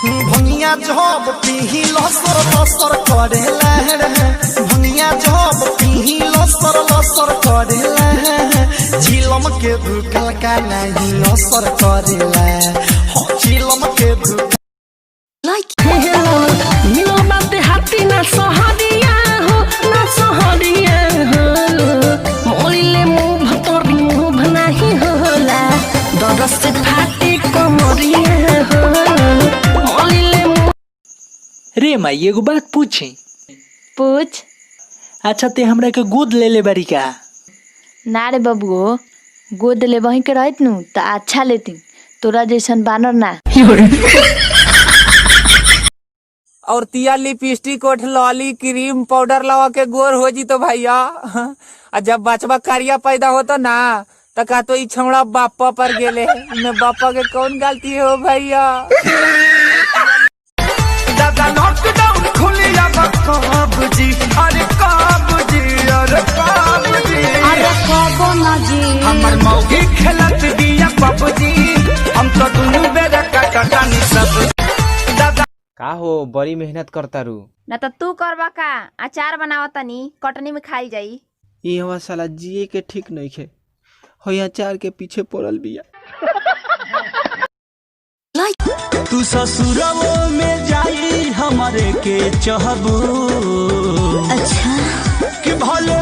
भंगिया जब पीही लसर लसर करे लहर भंगिया जब पीही लसर लसर करे चिलम के धुकल का नहीं असर करे चिलम के धुकल मिलो बात हाथी ना सहरिया हो ना सहरिया हो मोलिले मुंह भतोरी मुंह नहीं होला दरस से फाटी कमरिया हो मोलिले रे माई एगो बात पूछी। पूछ। अच्छा ते हमरा के गोद ले ले बारी का? ना रे बबुओ, गोद ले वहीं के रहत नु त अच्छा लेती, तोरा जैसन बानर ना। और तिया लिपस्टिक ओठ लॉली क्रीम पाउडर लगा के गोर हो जी तो भैया। और जब बचवा कारिया पैदा होता ना तो का तो छौड़ा बापा पर गेले में बापा के कौन गलती हो भैया। दादा लॉकडाउन खुलिया बाबूजी अरे बाबूजी अरे बाबूजी अरे कबो ना जी हमर मौगी खेलत बिया बाबूजी हम तो दुनु बेरा काटानी सब। दादा का हो बड़ी मेहनत करता रू ना तो तू करबा का अचार बनावता नी कटनी में खाई जाई। ये हवा साला जिए के ठीक नहीं खे हो अचार के पीछे पड़ल बिया। तू ससुरवो में जाई हमारे के चहबू अच्छा कि भले